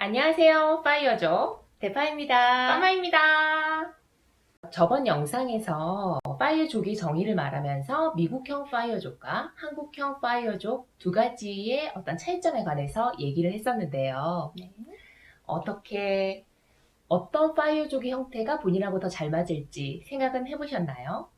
안녕하세요. 파이어족 대파입니다. 까마입니다. 저번 영상에서 파이어족의 정의를 말하면서 미국형 파이어족과 한국형 파이어족 두 가지의 어떤 차이점에 관해서 얘기를 했었는데요. 네. 어떤 파이어족의 형태가 본인하고 더 잘 맞을지 생각은 해보셨나요?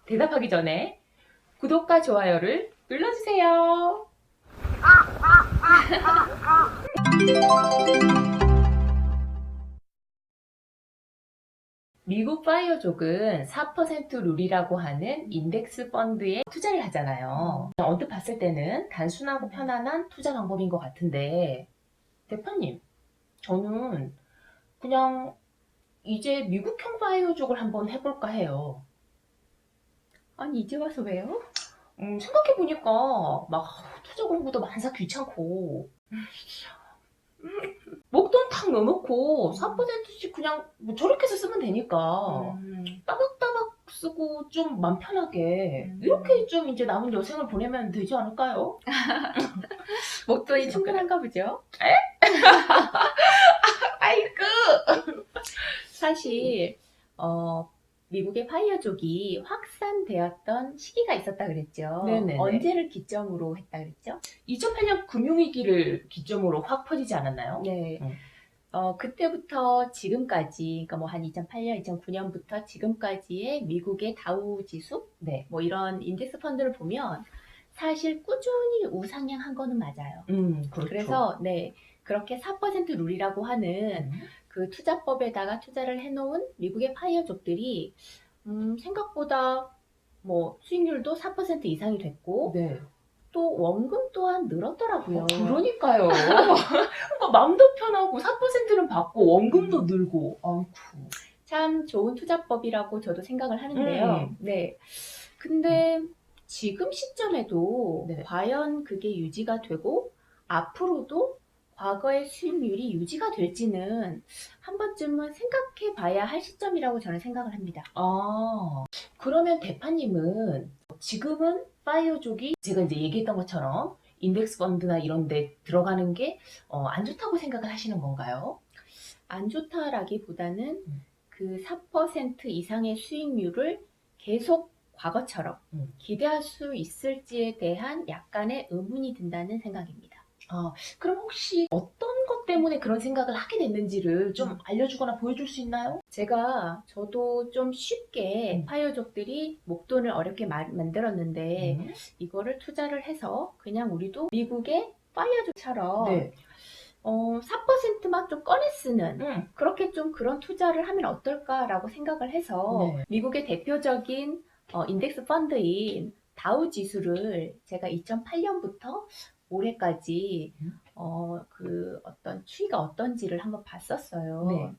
대답하기 전에 구독과 좋아요를 눌러주세요. 미국 파이어족은 4% 룰이라고 하는 인덱스 펀드에 투자를 하잖아요. 언뜻 봤을 때는 단순하고 편안한 투자 방법인 것 같은데, 대표님, 저는 그냥 이제 미국형 파이어족을 한번 해볼까 해요. 아니, 이제 와서 왜요? 생각해보니까 막 투자 공부도 만사 귀찮고, 목돈 탁 넣어놓고 4%씩 그냥 뭐 저렇게 해서 쓰면 되니까 따박따박 쓰고 좀 맘 편하게 이렇게 좀 이제 남은 여생을 보내면 되지 않을까요? 목돈이 충분한가 보죠? 아이고. 사실, 미국의 파이어족이 확산되었던 시기가 있었다 그랬죠. 네네네. 언제를 기점으로 했다 그랬죠? 2008년 금융위기를 기점으로 확 퍼지지 않았나요? 네. 음. 그때부터 지금까지, 그러니까 뭐 한 2008년, 2009년부터 지금까지의 미국의 다우 지수, 네. 뭐 이런 인덱스 펀드를 보면 사실 꾸준히 우상향한 거는 맞아요. 그렇죠. 그래서 네, 그렇게 4% 룰이라고 하는 그 투자법에다가 투자를 해놓은 미국의 파이어족들이 생각보다 뭐 수익률도 4% 이상이 됐고 네. 또 원금 또한 늘었더라고요. 그러니까요. 그러니까 마음도 편하고 4%는 받고 원금도 늘고. 아이쿠. 참 좋은 투자법이라고 저도 생각을 하는데요. 네. 근데 지금 시점에도 네. 과연 그게 유지가 되고 앞으로도 과거의 수익률이 유지가 될지는 한 번쯤은 생각해 봐야 할 시점이라고 저는 생각을 합니다. 그러면 대파님은 지금은 파이어족이 제가 이제 얘기했던 것처럼 인덱스 펀드나 이런 데 들어가는 게 안 좋다고 생각을 하시는 건가요? 안 좋다라기보다는 그 4% 이상의 수익률을 계속 과거처럼 기대할 수 있을지에 대한 약간의 의문이 든다는 생각입니다. 그럼 혹시 어떤 것 때문에 그런 생각을 하게 됐는지를 좀 알려주거나 보여줄 수 있나요? 저도 좀 쉽게 파이어족들이 목돈을 어렵게 만들었는데 이거를 투자를 해서 그냥 우리도 미국의 파이어족처럼 네. 4%만 좀 꺼내 쓰는 그렇게 좀 그런 투자를 하면 어떨까라고 생각을 해서 네. 미국의 대표적인 인덱스 펀드인 다우 지수를 제가 2008년부터 올해까지 그 어떤 추이가 어떤지를 한번 봤었어요. 네.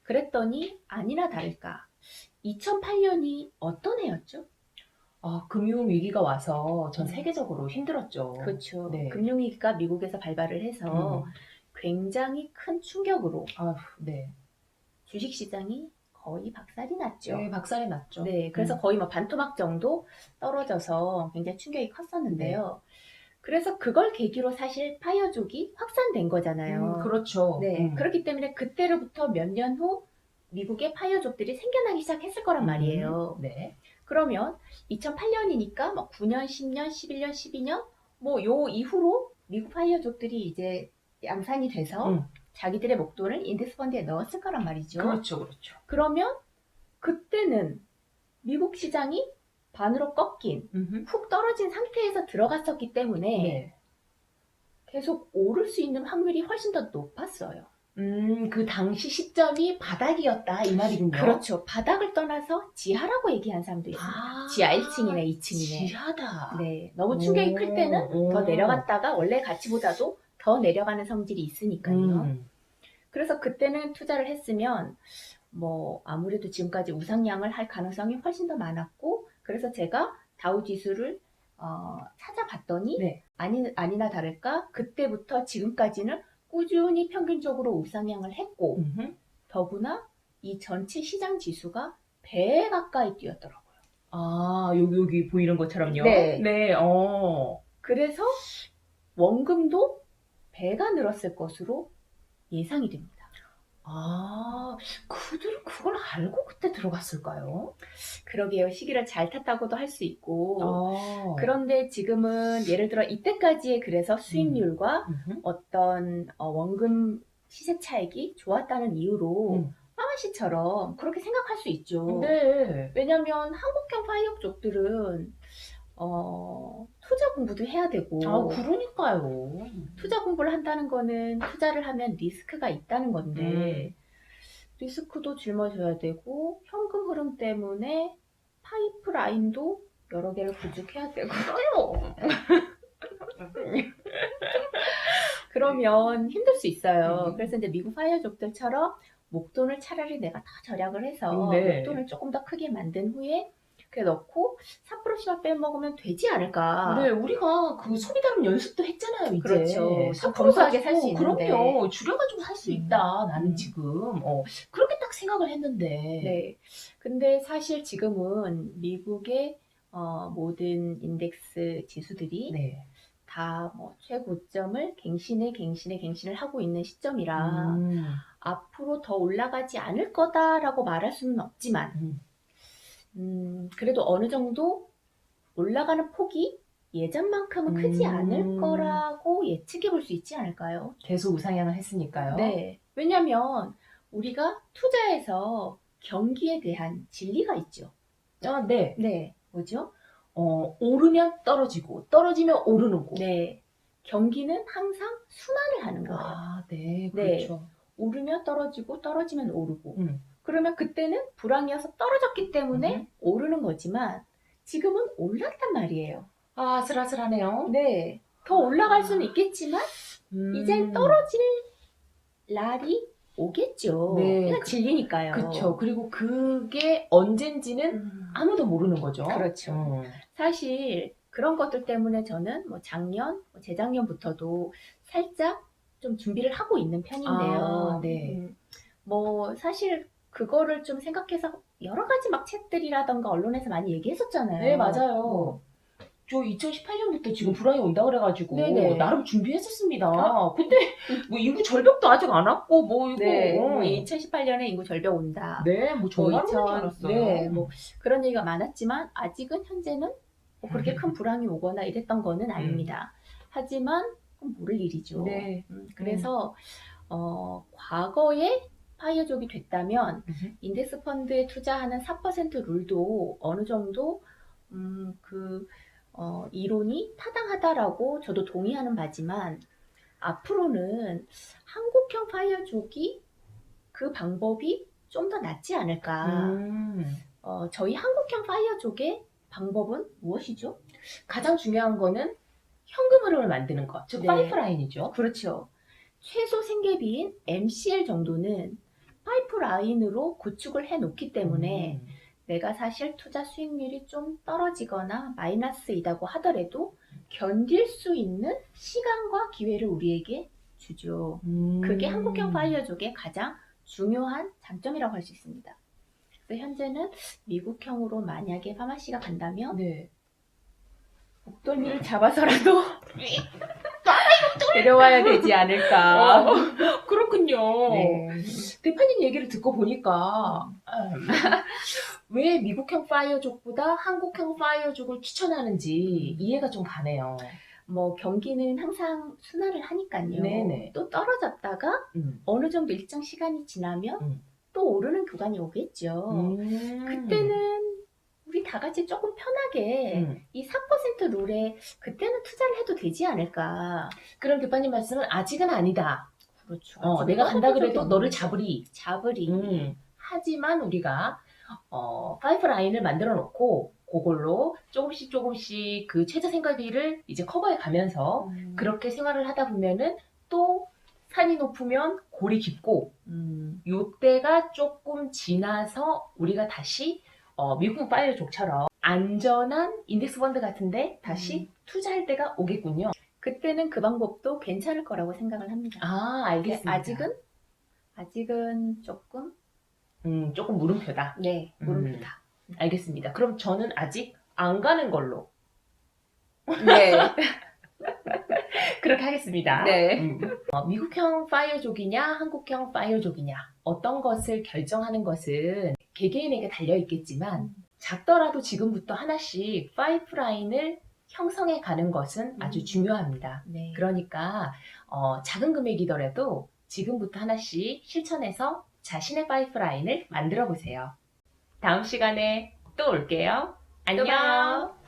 그랬더니 아니나 다를까 2008년이 어떤 해였죠? 금융위기가 와서 전 세계적으로 힘들었죠. 그렇죠. 네. 금융위기가 미국에서 발발을 해서 굉장히 큰 충격으로 네. 주식시장이 거의 박살이 났죠. 네, 박살이 났죠. 네, 그래서 거의 뭐 반토막 정도 떨어져서 굉장히 충격이 컸었는데요. 그래서 그걸 계기로 사실 파이어족이 확산된 거잖아요. 그렇죠. 네, 그렇기 때문에 그때로부터 몇 년 후 미국의 파이어족들이 생겨나기 시작했을 거란 말이에요. 네. 그러면 2008년이니까 뭐 9년, 10년, 11년, 12년 뭐 요 이후로 미국 파이어족들이 이제 양산이 돼서 자기들의 목돈을 인덱스 펀드에 넣었을 거란 말이죠. 그렇죠, 그렇죠. 그러면 그때는 미국 시장이 반으로 꺾인 훅 떨어진 상태에서 들어갔었기 때문에 네. 계속 오를 수 있는 확률이 훨씬 더 높았어요. 그 당시 시점이 바닥이었다 이 말이군요. 그렇죠. 바닥을 떠나서 지하라고 얘기한 사람도 있습니다. 지하 1층이네, 2층이네. 지하다. 네, 너무 충격이 클 때는 더 내려갔다가 원래 가치보다도 더 내려가는 성질이 있으니까요. 그래서 그때는 투자를 했으면 뭐 아무래도 지금까지 우상향을 할 가능성이 훨씬 더 많았고, 그래서 제가 다우 지수를 찾아봤더니 아니나 다를까 그때부터 지금까지는 꾸준히 평균적으로 우상향을 했고 더구나 이 전체 시장 지수가 배에 가까이 뛰었더라고요. 여기 보이는 것처럼요? 네. 네, 그래서 원금도 배가 늘었을 것으로 예상이 됩니다. 아, 그들은 그걸 알고 그때 들어갔을까요? 그러게요. 시기를 잘 탔다고도 할 수 있고 그런 그런데 지금은 예를 들어 이때까지의 그래서 수익률과 어떤 원금 시세 차익이 좋았다는 이유로 파마시처럼 그렇게 생각할 수 있죠. 네. 왜냐면 한국형 파이어 쪽들은 투자 공부도 해야 되고 아, 그러니까요. 투자 공부를 한다는 거는 투자를 하면 리스크가 있다는 건데 리스크도 짊어져야 되고 현금 흐름 때문에 파이프라인도 여러 개를 구축해야 되고 그러면 힘들 수 있어요. 그래서 이제 미국 파이어족들처럼 목돈을 차라리 내가 다 절약을 해서 네. 목돈을 조금 더 크게 만든 후에 그래 넣고 4%씩만 빼먹으면 되지 않을까. 네, 우리가 그 소비자금 연습도 했잖아요, 이제. 그렇죠. 3% 검소하게 살 수 가지고, 있는데. 그럼요. 줄여가지고 살 수 있다, 나는 음. 지금. 그렇게 딱 생각을 했는데. 네. 근데 사실 지금은 미국의 모든 인덱스 지수들이 네. 다 뭐 최고점을 갱신을 하고 있는 시점이라 앞으로 더 올라가지 않을 거다라고 말할 수는 없지만 그래도 어느 정도 올라가는 폭이 예전만큼은 크지 않을 거라고 예측해 볼 수 있지 않을까요? 계속 우상향을 했으니까요. 네. 왜냐면 우리가 투자에서 경기에 대한 진리가 있죠. 아, 네. 네. 뭐죠? 오르면 떨어지고, 떨어지면 오르는 거. 네. 경기는 항상 순환을 하는 거예요. 아, 네, 네. 그렇죠. 오르면 떨어지고 떨어지면 오르고 음. 그러면 그때는 불황이어서 떨어졌기 때문에 오르는 거지만 지금은 올랐단 말이에요. 아, 아슬아슬하네요. 네. 더 올라갈 수는 있겠지만 이젠 떨어질 날이 오겠죠. 네, 그냥 진리니까요. 그렇죠. 그리고 그게 언젠지는 아무도 모르는 거죠. 그렇죠. 사실 그런 것들 때문에 저는 뭐 작년, 재작년부터도 살짝 좀 준비를 하고 있는 편인데요. 아, 네. 뭐 사실 그거를 좀 생각해서 여러 가지 막 책들이라던가 언론에서 많이 얘기했었잖아요. 네, 맞아요. 뭐. 저 2018년부터 지금 불황이 온다 그래가지고 네네. 나름 준비했었습니다. 근데 뭐 인구 절벽도 아직 안 왔고 뭐 이거 네, 뭐 2018년에 인구 절벽 온다. 네, 뭐 정말 오는 줄 알았어요. 네, 뭐 그런 얘기가 많았지만 아직은 현재는 뭐 그렇게 큰 불황이 오거나 이랬던 거는 아닙니다. 하지만 그건 모를 일이죠. 네. 그래서 과거에 파이어족이 됐다면 인덱스 펀드에 투자하는 4% 룰도 어느 정도 이론이 타당하다라고 저도 동의하는 바지만 앞으로는 한국형 파이어족이 그 방법이 좀 더 낫지 않을까. 저희 한국형 파이어족의 방법은 무엇이죠? 가장 중요한 거는 현금 흐름을 만드는 것, 즉 네. 파이프라인이죠. 그렇죠. 최소 생계비인 MCL 정도는 파이프라인으로 구축을 해놓기 때문에 내가 사실 투자 수익률이 좀 떨어지거나 마이너스이다고 하더라도 견딜 수 있는 시간과 기회를 우리에게 주죠. 그게 한국형 파이어족의 가장 중요한 장점이라고 할 수 있습니다. 그래서 현재는 미국형으로 만약에 파마씨가 간다면 네. 목덜미를 잡아서라도 데려와야 되지 않을까. 그렇군요. 네. 대표님 얘기를 듣고 보니까 왜 미국형 파이어족보다 한국형 파이어족을 추천하는지 이해가 좀 가네요. 뭐 경기는 항상 순환을 하니까요. 네네. 또 떨어졌다가 어느 정도 일정 시간이 지나면 또 오르는 구간이 오겠죠. 그때는 우리 다 같이 조금 편하게 이 4% 룰에 그때는 투자를 해도 되지 않을까. 그럼 대표님 말씀은 아직은 아니다. 그렇죠. 내가 간다 그래도 너를 잡으리. 하지만 우리가 파이프라인을 만들어 놓고 그걸로 조금씩 그 최저 생활비를 이제 커버해 가면서 그렇게 생활을 하다 보면은 또 산이 높으면 골이 깊고 요때가 조금 지나서 우리가 다시 미국 파이어족처럼 안전한 인덱스 펀드 같은데 다시 투자할 때가 오겠군요. 그때는 그 방법도 괜찮을 거라고 생각을 합니다. 아, 알겠습니다. 아직은 조금 물음표다. 네, 물음표다. 알겠습니다. 그럼 저는 아직 안 가는 걸로. 네. 그렇게 하겠습니다. 네. 미국형 파이어족이냐, 한국형 파이어족이냐, 어떤 것을 결정하는 것은 개개인에게 달려 있겠지만, 작더라도 지금부터 하나씩 파이프라인을 형성해 가는 것은 아주 중요합니다. 네. 그러니까 작은 금액이더라도 지금부터 하나씩 실천해서 자신의 파이프라인을 만들어 보세요. 다음 시간에 또 올게요. 또 안녕. 봐요.